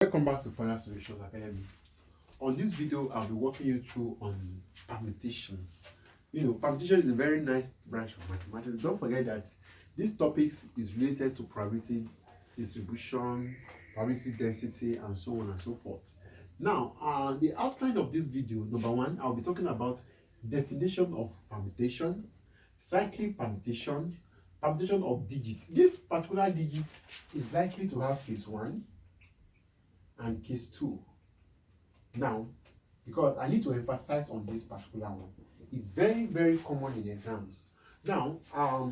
Welcome back to Final Solutions Academy. On this video, I'll be walking you through on permutation. Permutation is a very nice branch of mathematics. Don't forget that this topic is related to probability distribution, probability density, and so on and so forth. Now, the outline of this video, number one, I'll be talking about definition of permutation, cyclic permutation, permutation of digits. This particular digit is likely to have case 1 and case 2. Now, because I need to emphasize on this particular one, it's very, very common in exams. Now,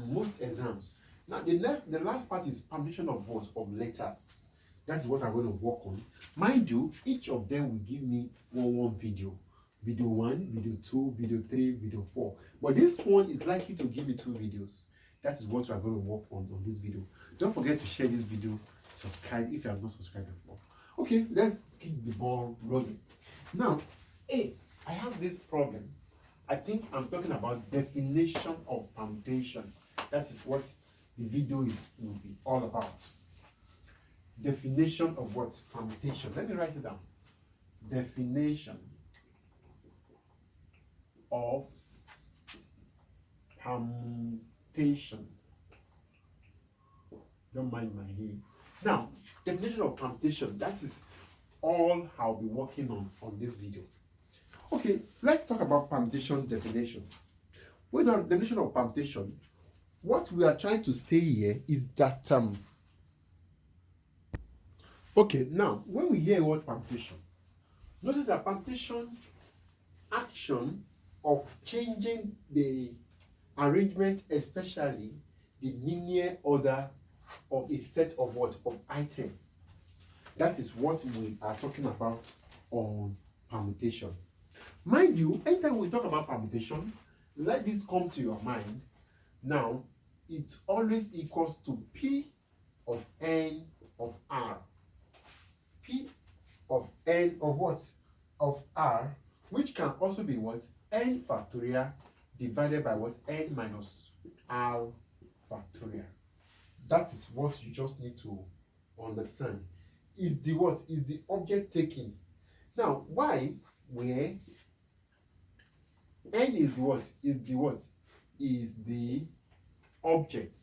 most exams. Now, the last part is permutation of what? Of letters. That's what I'm going to work on. Mind you, each of them will give me one video. Video 1, video 2, video 3, video 4. But this one is likely to give me 2 videos. That is what we are going to work on this video. Don't forget to share this video, subscribe if you have not subscribed before. Okay, let's keep the ball rolling. Now, I have this problem. I think I'm talking about definition of permutation. That is what the video will be all about. Definition of what? Permutation. Let me write it down. Definition of permutation. Don't mind my name. Now, definition of permutation, that is all I'll be working on this video. Okay, let's talk about permutation definition. With our definition of permutation, what we are trying to say here is that okay, now when we hear word permutation, notice that permutation action of changing the arrangement, especially the linear order of a set of what? Of item. That is what we are talking about on permutation. Mind you, anytime we talk about permutation, let this come to your mind. Now, it always equals to P of N of R. P of N of what? Of R, which can also be what? N factorial divided by what? N minus R factorial. That is what you just need to understand. Is the what? Is the object taking. Now, why? Where N is the what? Is the what? Is the object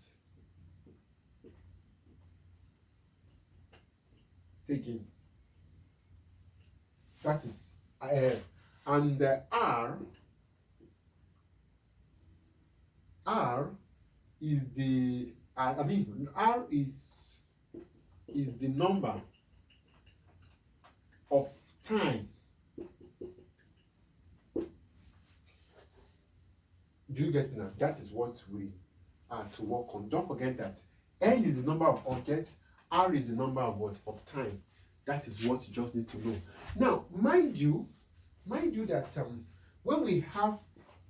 taking. That is and R is the R is the number of time. Do you get now? That is what we are to work on. Don't forget that N is the number of objects, R is the number of what? Of time. That is what you just need to know. Now, mind you that when we have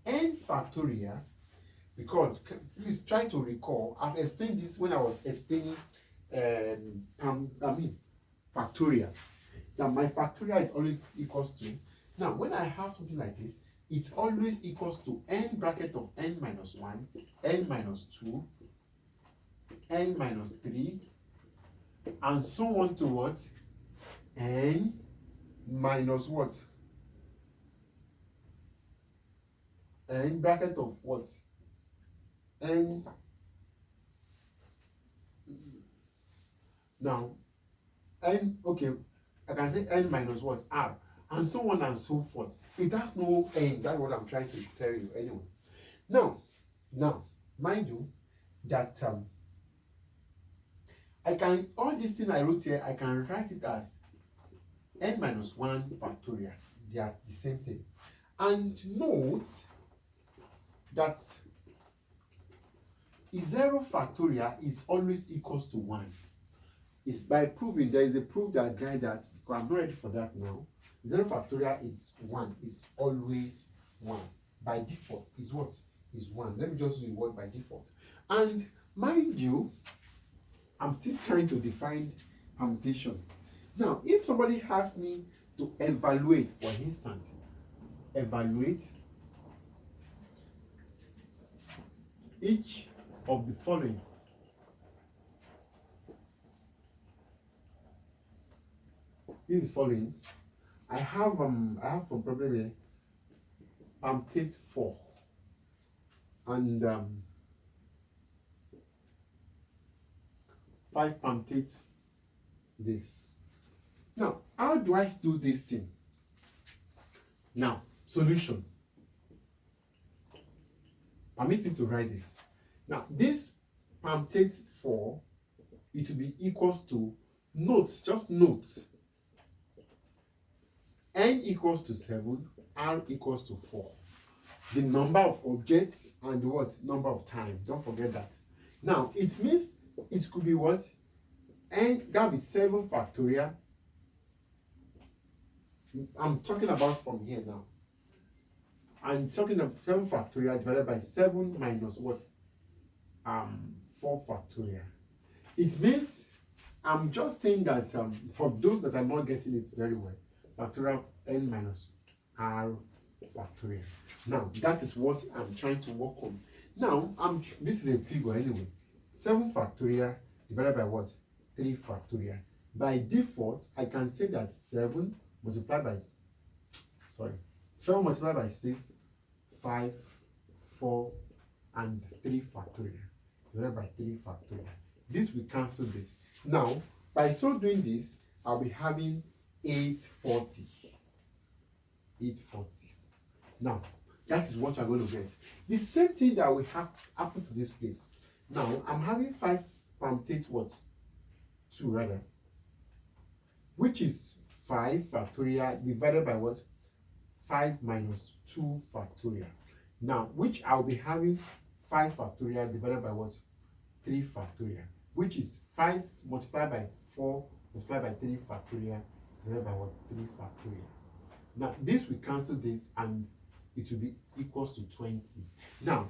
N factorial, because please try to recall, I've explained this when I was explaining factorial. Now my factorial is always equals to, now when I have something like this, it's always equals to n bracket of n minus 1, n minus 2, n minus 3, and so on towards n minus what? N bracket of what? N. Now, n, okay, I can say n minus what? R, and so on and so forth. It has no n. That's what I'm trying to tell you anyway. Now, mind you that I can, all these things I wrote here, I can write it as n minus 1 factorial. They are the same thing. And note that 0 factorial is always equals to 1. It's by proving, there is a proof that guide that, because I'm not ready for that now. 0 factorial is 1, is always 1. By default is what? Is 1. Let me just do the word by default. And mind you, I'm still trying to define permutation. Now, if somebody asks me to evaluate, for instance, evaluate each of the following. This is following. I have some problem here. Permutate 4 and 5 permutate this. Now, how do I do this thing? Now, solution. Permit me to write this. Now, this permutate 4, it will be equals to note, just note. N equals to 7, R equals to 4. The number of objects and what? Number of time. Don't forget that. Now, it means it could be what? N, that will be 7 factorial. I'm talking about from here now. I'm talking of 7 factorial divided by 7 minus what? 4 factorial. It means I'm just saying that for those that are not getting it very well, factorial n minus r factorial. Now that is what I'm trying to work on. Now this is a figure anyway. 7 factorial divided by what? 3 factorial. By default, I can say that 7 multiplied by 7 multiplied by 6, 5, 4, and 3 factorial divided by 3 factorial. This will cancel this. Now, by so doing this, I'll be having 840. 840. Now, that is what you're going to get. The same thing that will happen to this place. Now, I'm having 5 permutate what? 2 rather. Which is 5 factorial divided by what? 5 minus 2 factorial. Now, which I'll be having 5 factorial divided by what? 3 factorial. Which is 5 multiplied by 4 multiplied by 3 factorial divided by what? 3 factorial. Now, this will cancel this and it will be equals to 20. Now,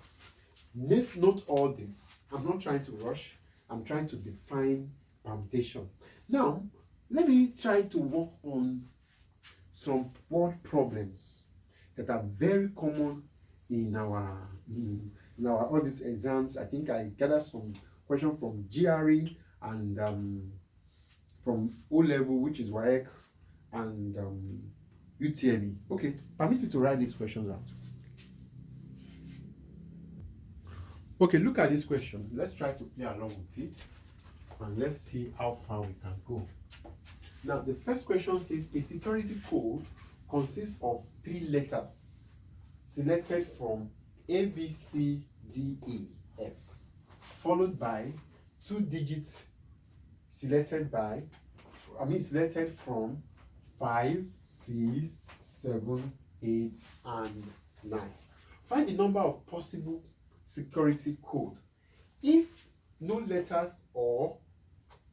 note all this. I'm not trying to rush. I'm trying to define permutation. Now, let me try to work on some word problems that are very common in our all these exams. I think I gathered some questions from GRE and from O level, which is WAEC, and UTME. Okay, permit me to write these questions out. Okay, look at this question. Let's try to play along with it and let's see how far we can go. Now, the first question says a security code consists of 3 letters selected from A, B, C, D, E, F, followed by 2 digits selected from 5, 6, 7, 8, and 9. Find the number of possible security code if no letters or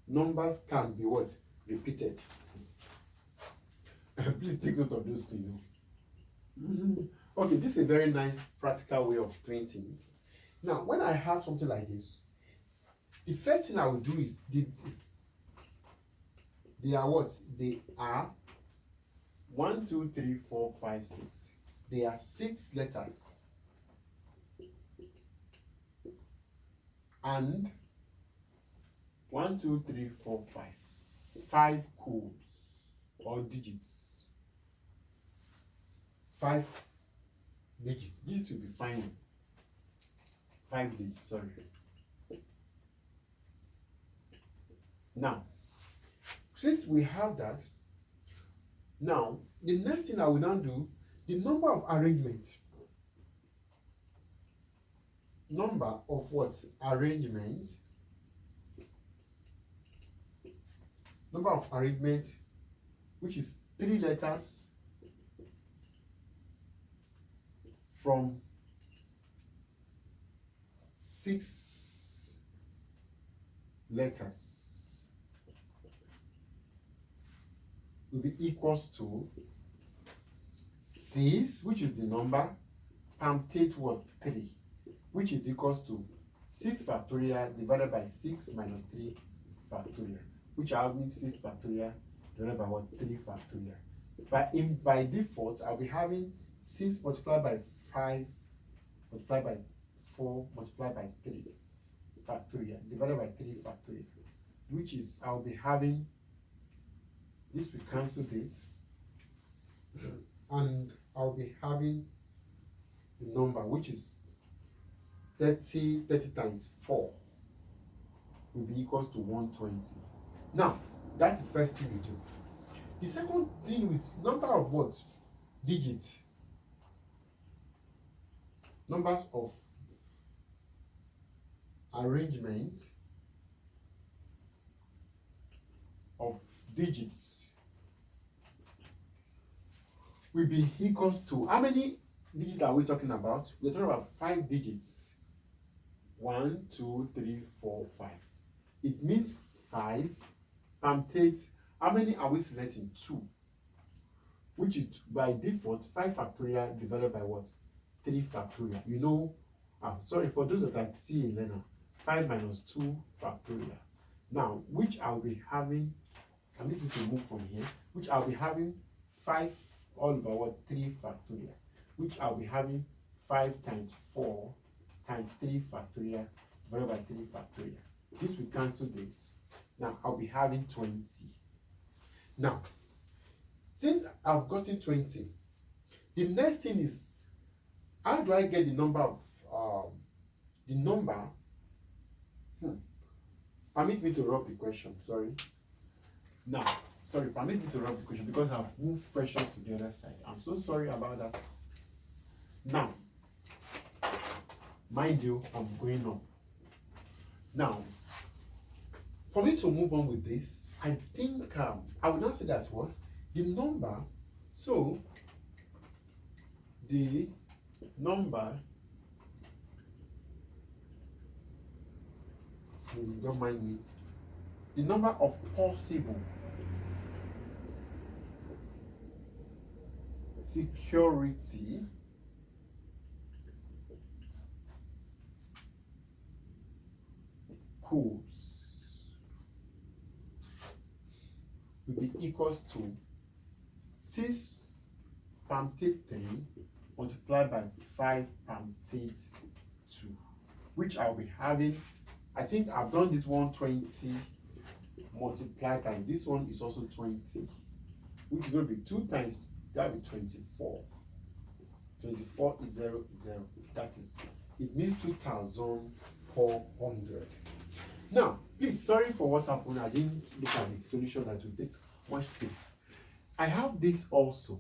numbers can be what? Repeated. Please take note of those things. Okay, this is a very nice practical way of doing things. Now, when I have something like this, the first thing I will do is they are what? They are 1, 2, 3, 4, 5, 6. They are 6 letters. And 1, 2, 3, 4, 5. 5 codes or digits. 5 digits. Digits will be fine. 5 digits, sorry. Now, since we have that, now the next thing I will now do, the number of arrangement. Number of what? Arrangement. Number of arrangement, which is 3 letters from 6 letters will be equals to 6, which is the number, permutate what? 3, which is equals to 6 factorial divided by 6 minus 3 factorial, which I'll mean 6 factorial divided by what? 3 factorial. By default, I'll be having 6 multiplied by 5 multiplied by 4 multiplied by 3 factorial divided by 3 factorial, which is I'll be having This will cancel this, and I'll be having the number which is 30 times 4 will be equals to 120. Now, that is first thing we do. The second thing is number of what? Digits. Numbers of arrangement of digits will be equals to, how many digits are we talking about? We're talking about 5 digits. 1, 2, 3, 4, 5. It means 5 permutates. How many are we selecting? 2. Which is by default 5 factorial divided by what? 3 factorial. You know, sorry, for those that are still a learner, 5 minus 2 factorial. Now, which I'll be having, I need you to move from here, which I'll be having 5 all over what? 3 factorial. Which I'll be having 5 times 4 times 3 factorial divided by 3 factorial. This will cancel this. Now I'll be having 20. Now, since I've gotten 20, the next thing is, how do I get the number of permit me to rub the question, sorry. Now, sorry, permit me to rub the question because I've moved question to the other side. I'm so sorry about that. Now, mind you, I'm going up. Now, for me to move on with this, I think I will not say that what? The number, so the number, don't mind me, the number of possible security codes will be equals to 6 permutate 3 multiplied by 5 permutate 2, which I'll be having, I think I've done this 120 multiplied by this one is also 20, which is going to be 2 times, that will be 24. 24 is 0, 0. That is, it means 2,400. Now, please, sorry for what happened. I didn't look at the solution that will take much space. I have this also.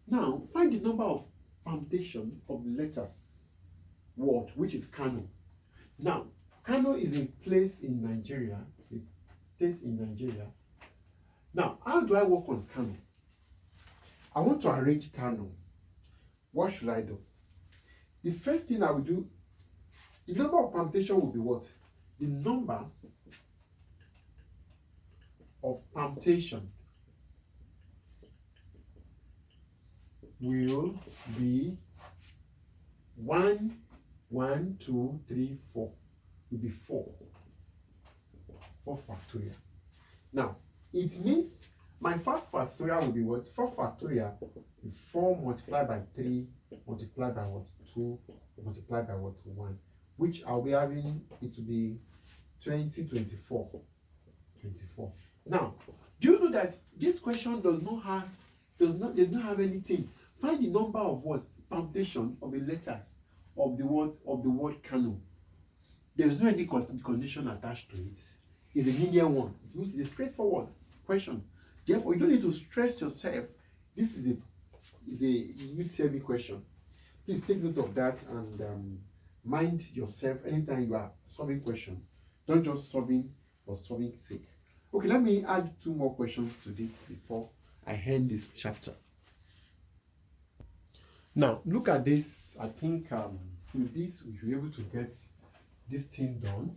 Now, find the number of permutation of letters word, which is Kano. Now, Kano is a place in Nigeria, it's a state in Nigeria. Now, how do I work on Kano? I want to arrange Kano. What should I do? The first thing I will do, the number of permutation will be what? The number of permutation will be 1, 1, 2, 3, 4. Will be 4. 4 factorial. Now, it means my 5 factorial will be what? 4 factorial is 4 multiplied by 3 multiplied by what? 2 multiplied by what? 1. Which I'll be having, it will be 20, 24. 24. Now, do you know that this question does not have anything? Find the number of what? Permutation of the letters of the word Kano. There's no any condition attached to it. It's a linear one. It means it's a straightforward question. Therefore, you don't need to stress yourself. This is a UTME question. Please take note of that and mind yourself anytime you are solving question. Don't just solving for solving sake. Okay, let me add 2 more questions to this before I end this chapter. Now, look at this. I think with this we will be able to get this thing done.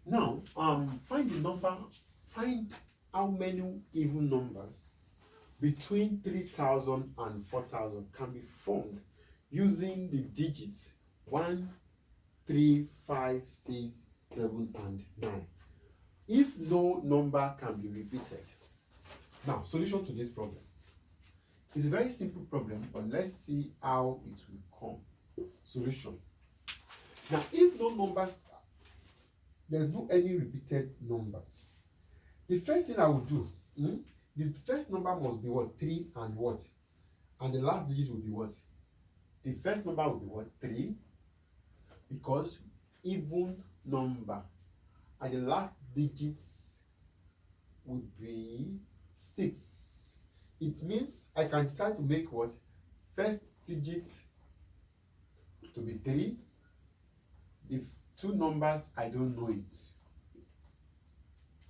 Now, find the number, find how many even numbers between 3,000 and 4,000 can be formed using the digits 1, 3, 5, 6, 7, and 9. If no number can be repeated. Now, solution to this problem. It's a very simple problem, but let's see how it will come. Solution. Now, if no numbers, there's no any repeated numbers. the first thing I will do, the first number must be what? 3 and what? And the last digit will be what? The first number will be what? 3, because even number, and the last digits would be 6. It means I can decide to make what? First digit to be 3. If two numbers I don't know it,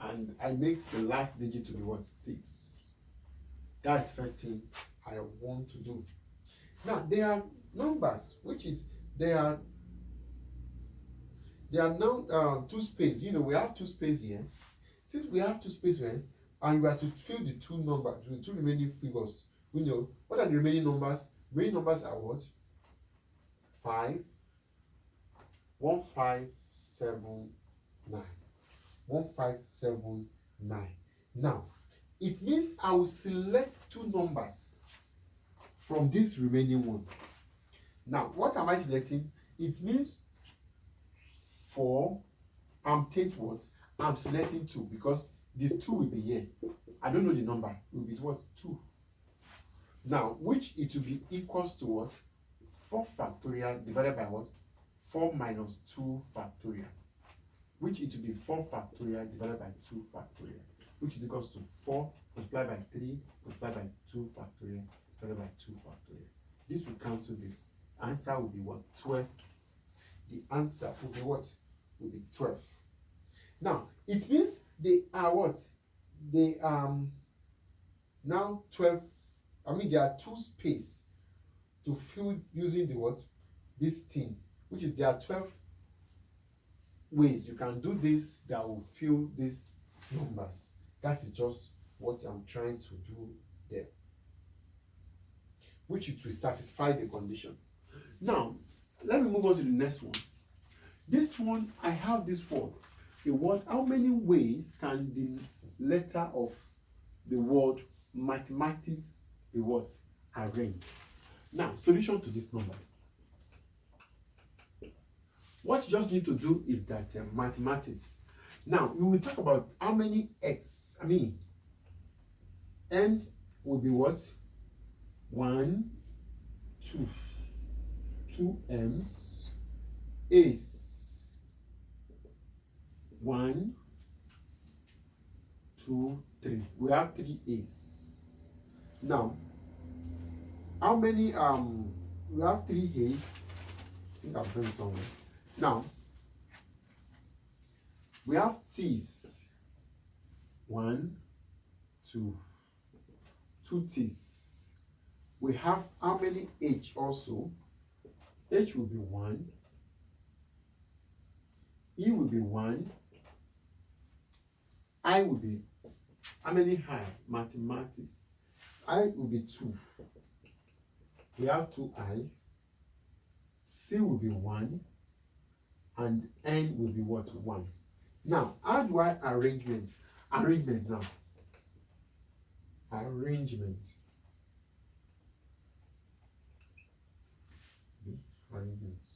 and I make the last digit to be what? 6. That's the first thing I want to do. Now there are numbers which is they are now 2 space. You know, we have 2 space here. Since we have 2 space here, and we are to fill the 2 numbers, the 2 remaining figures, we know what are the remaining numbers. Remaining numbers are what? 5, 1, 5, 7, 9. 1, 5, 7, 9. Now, it means I will select 2 numbers from this remaining one. Now, what am I selecting? It means for I'm taking what? I'm selecting 2 because this 2 will be here. I don't know the number. It will be what? 2. Now, which it will be equals to what? 4 factorial divided by what? 4 minus 2 factorial. Which it will be 4 factorial divided by 2 factorial. Which is equals to 4 multiplied by 3 multiplied by 2 factorial divided by 2 factorial. This will cancel this. Answer will be what? 12. The answer will be what? Will be 12. Now, it means they are what? They are now 12. I mean, there are 2 space to fill using the what? This thing, which is there are 12 ways you can do this that will fill these numbers. That is just what I'm trying to do there, which it will satisfy the condition. Now, let me move on to the next one. This one, I have this word. The word, how many ways can the letter of the word mathematics be what? Arranged? Now, solution to this number. What you just need to do is that mathematics. Now, we will talk about how many x, n will be what? 1, 2, 2 m's, a's, 1, 2, 3. We have 3 a's. Now, how many we have 3 a's. I think I've done somewhere. Now, we have t's. 1, 2, 2 t's. We have how many h also? H will be 1. E will be 1. I will be how many high? Mathematics. I will be 2. We have 2 i's. C will be 1. And N will be what? 1. Now, how do I arrangement? Arrangement now. Arrangement. Arrangement.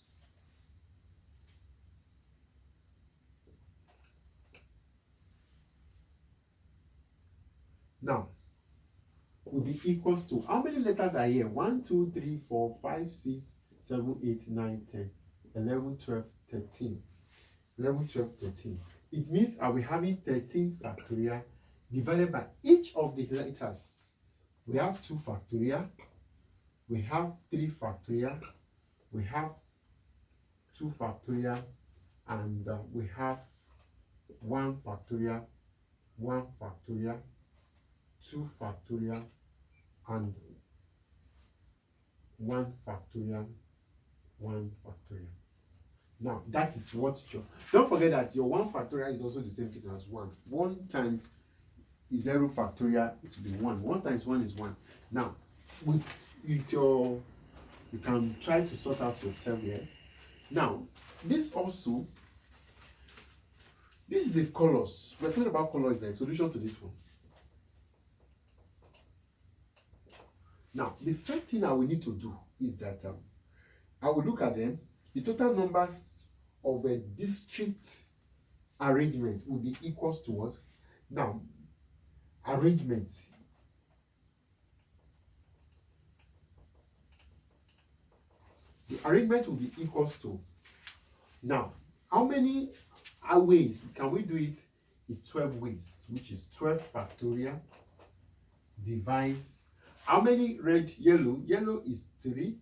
Now, will be equals to how many letters are here? 1, 2, 3, 4, 5, 6, 7, 8, 9, 10, 11, 12, 13. 11, 12, 13. It means I'll be having 13 factorial divided by each of the letters. We have 2 factorial, we have 3 factorial, we have 2 factorial, and we have 1 factorial, 1 factorial, 2 factorial, and 1 factorial, 1 factorial. Now, that is what your, don't forget that your 1 factorial is also the same thing as 1. 1 times 0 factorial, it will be 1. 1 times 1 is 1. Now, with your, you can try to sort out yourself here. Now, this also, this is the colors. We're talking about colors, the solution to this one. Now, the first thing I will need to do is that I will look at them. The total numbers of a discrete arrangement will be equals to what? Now, arrangement. The arrangement will be equals to, now, how many ways can we do it? Is 12 ways, which is 12 factorial divides. How many red, yellow? Yellow is 3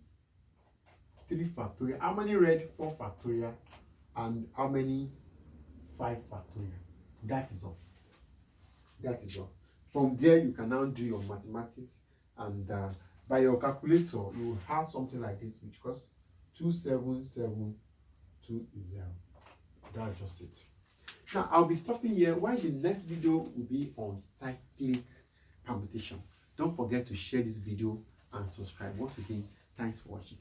factorial. How many red? 4 factorial. And how many? 5 factorial. That is all. That is all. From there, you can now do your mathematics, and by your calculator, you will have something like this, which costs 27720. That's just it. Now, I'll be stopping here, while the next video will be on cyclic permutation. Don't forget to share this video and subscribe. Once again, thanks for watching.